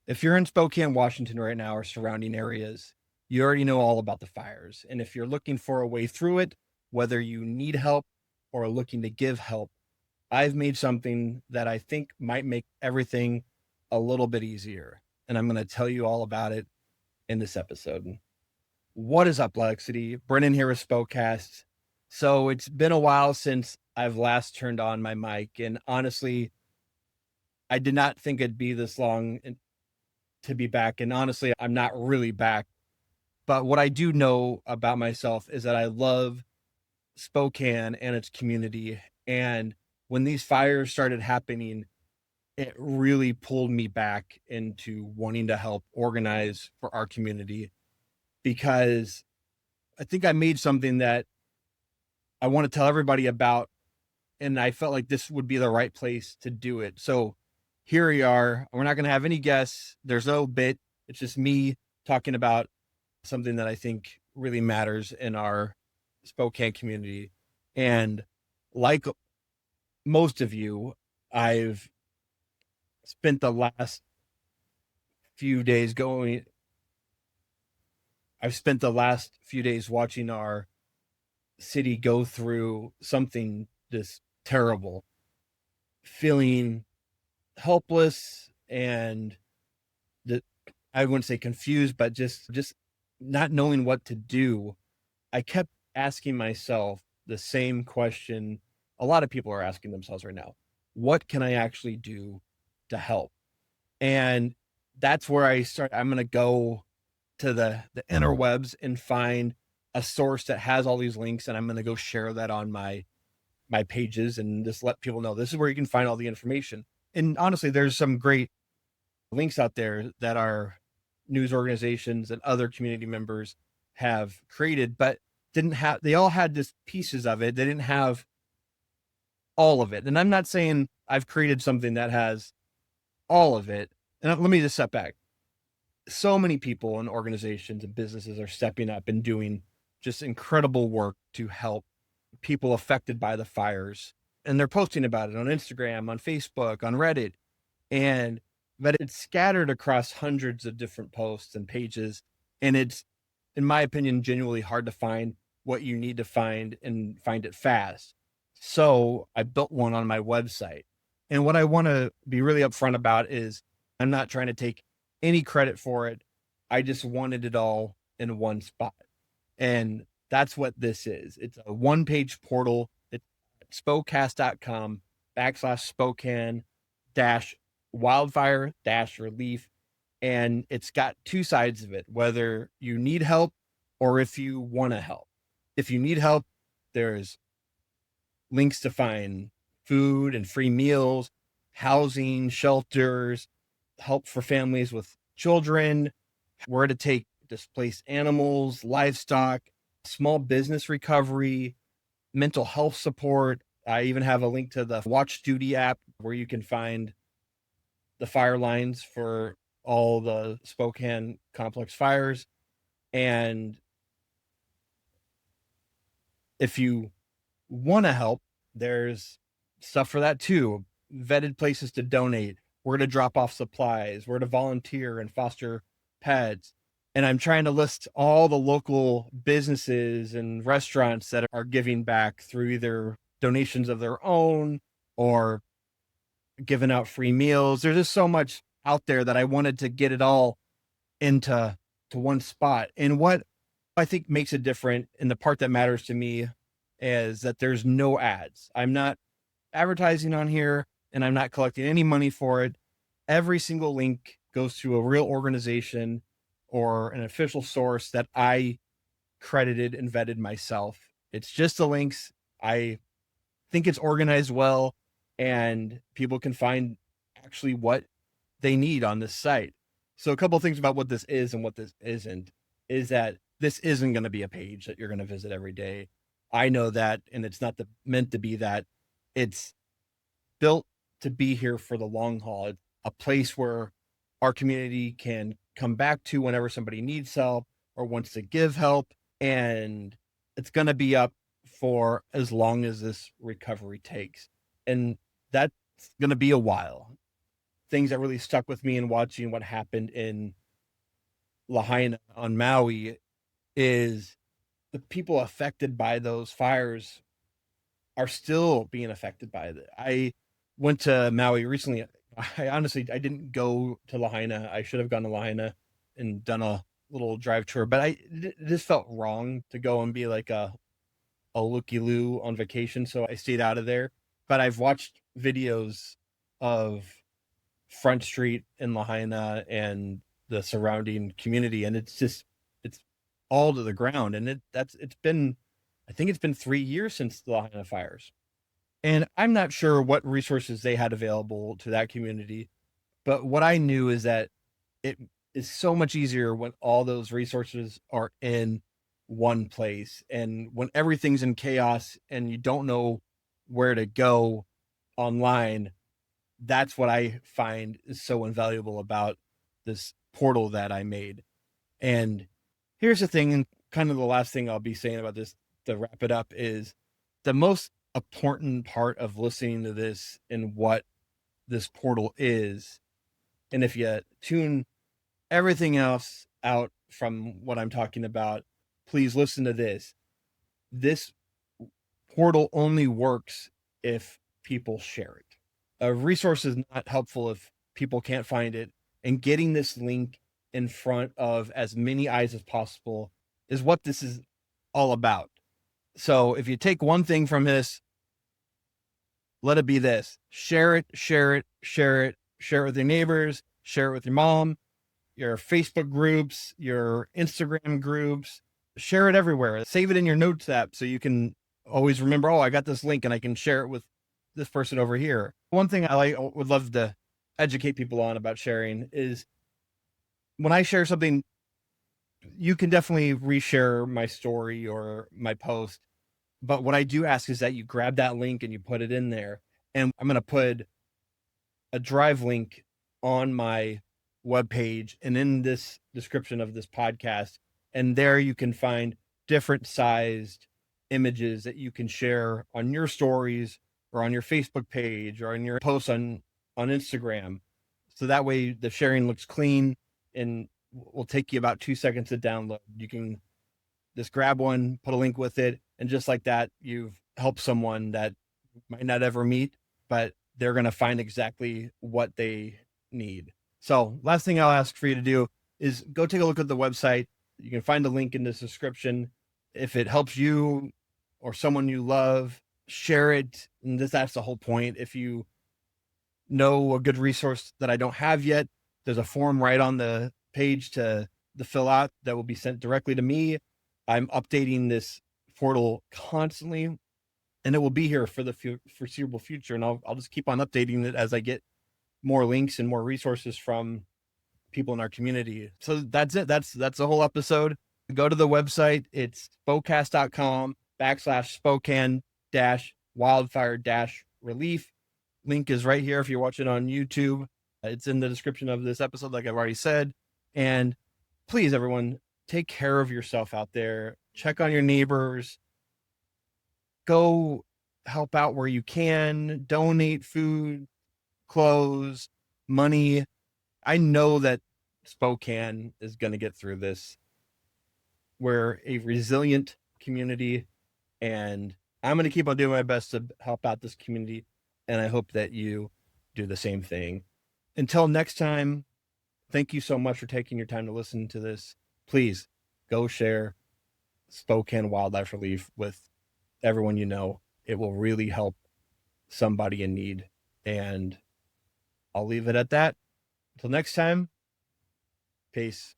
If you're in Spokane, Washington right now or surrounding areas, you already know all about the fires. And if you're looking for a way through it, whether you need help or looking to give help, I've made something that I think might make everything a little bit easier. And I'm going to tell you all about it in this episode. What is up, Lexity? Brennan here with Spokecast. So it's been a while since I've last turned on my mic. And honestly, I did not think it'd be this long to be back. And honestly, I'm not really back. But what I do know about myself is that I love Spokane and its community. And when these fires started happening, it really pulled me back into wanting to help organize for our community because I think I made something that I want to tell everybody about. And I felt like this would be the right place to do it. So here we are. We're not going to have any guests. There's no bit. It's just me talking about something that I think really matters in our Spokane community. And like most of you, I've spent the last few days going, I've spent the last few days watching our city go through something just terrible, feeling helpless and the, I wouldn't say confused, but just not knowing what to do. I kept asking myself the same question a lot of people are asking themselves right now. What can I actually do to help? And that's where I'm going to go to the interwebs and find a source that has all these links, and I'm going to go share that on my pages and just let people know this is where you can find all the information. And honestly, there's some great links out there that our news organizations and other community members have created, but they all had just pieces of it. They didn't have all of it. And I'm not saying I've created something that has all of it. And let me just step back. So many people and organizations and businesses are stepping up and doing just incredible work to help people affected by the fires. And they're posting about it on Instagram, on Facebook, on Reddit. But it's scattered across hundreds of different posts and pages. And it's, in my opinion, genuinely hard to find what you need to find and find it fast. So I built one on my website. And what I want to be really upfront about is I'm not trying to take any credit for it. I just wanted it all in one spot. And that's what this is. It's a one-page portal. It's spokecast.com/Spokane dash wildfire dash relief. And it's got two sides of it, whether you need help or if you want to help. If you need help, there's links to find food and free meals, housing, shelters, help for families with children, where to take displaced animals, livestock, small business recovery, mental health support. I even have a link to the Watch Duty app where you can find the fire lines for all the Spokane complex fires. And if you want to help, there's stuff for that too. Vetted places to donate, where to drop off supplies, where to volunteer and foster pets. And I'm trying to list all the local businesses and restaurants that are giving back through either donations of their own or giving out free meals. There's just so much out there that I wanted to get it all into one spot. And what I think makes it different, and the part that matters to me, is that there's no ads. I'm not advertising on here and I'm not collecting any money for it. Every single link goes to a real organization or an official source that I credited and vetted myself. It's just the links. I think it's organized well and people can find actually what they need on this site. So a couple of things about what this is and what this isn't is that this isn't going to be a page that you're going to visit every day. I know that, and it's not meant to be that. It's built to be here for the long haul. It's a place where our community can come back to whenever somebody needs help or wants to give help. And it's going to be up for as long as this recovery takes. And that's going to be a while. things that really stuck with me in watching what happened in Lahaina on Maui is the people affected by those fires are still being affected by it. I went to Maui recently. I honestly I didn't go to Lahaina. I should have gone to Lahaina and done a little drive tour, but it just felt wrong to go and be like a looky loo on vacation, so I stayed out of there. But I've watched videos of Front Street in Lahaina and the surrounding community, and it's all to the ground. And it's been, I think it's been 3 years since the Lahaina fires, and I'm not sure what resources they had available to that community. But what I knew is that it is so much easier when all those resources are in one place, and when everything's in chaos and you don't know where to go online. That's what I find is so invaluable about this portal that I made. And here's the thing, and kind of the last thing I'll be saying about this to wrap it up is the most important part of listening to this and what this portal is. And if you tune everything else out from what I'm talking about, please listen to this. This portal only works if people share it. A resource is not helpful if people can't find it, and getting this link in front of as many eyes as possible is what this is all about. So if you take one thing from this, let it be this: share it, share it, share it, share it with your neighbors, share it with your mom, your Facebook groups, your Instagram groups, share it everywhere. Save it in your notes app so you can always remember, oh, I got this link and I can share it with this person over here. One thing would love to educate people on about sharing is when I share something, you can definitely reshare my story or my post. But what I do ask is that you grab that link and you put it in there. And I'm going to put a drive link on my webpage and in this description of this podcast. And there you can find different sized images that you can share on your stories or on your Facebook page or on your posts on Instagram. So that way the sharing looks clean and will take you about 2 seconds to download. You can just grab one, put a link with it, and just like that, you've helped someone that might not ever meet, but they're going to find exactly what they need. So last thing I'll ask for you to do is go take a look at the website. You can find the link in the description. If it helps you or someone you love, share it. And that's the whole point. If you know a good resource that I don't have yet, there's a form right on the page to fill out that will be sent directly to me. I'm updating this portal constantly, and it will be here for the foreseeable future. And I'll just keep on updating it as I get more links and more resources from people in our community. So that's it. That's the whole episode. Go to the website. It's spokecast.com/Spokane wildfire relief. Link is right here if you're watching on YouTube. It's in the description of this episode, like I've already said. And please, everyone, take care of yourself out there. Check on your neighbors. Go help out where you can. Donate food, clothes, money. I know that Spokane is going to get through this. We're a resilient community, and I'm going to keep on doing my best to help out this community, and I hope that you do the same thing. Until next time, thank you so much for taking your time to listen to this. Please go share Spokane Wildlife Relief with everyone you know. It will really help somebody in need. And I'll leave it at that. Until next time, peace.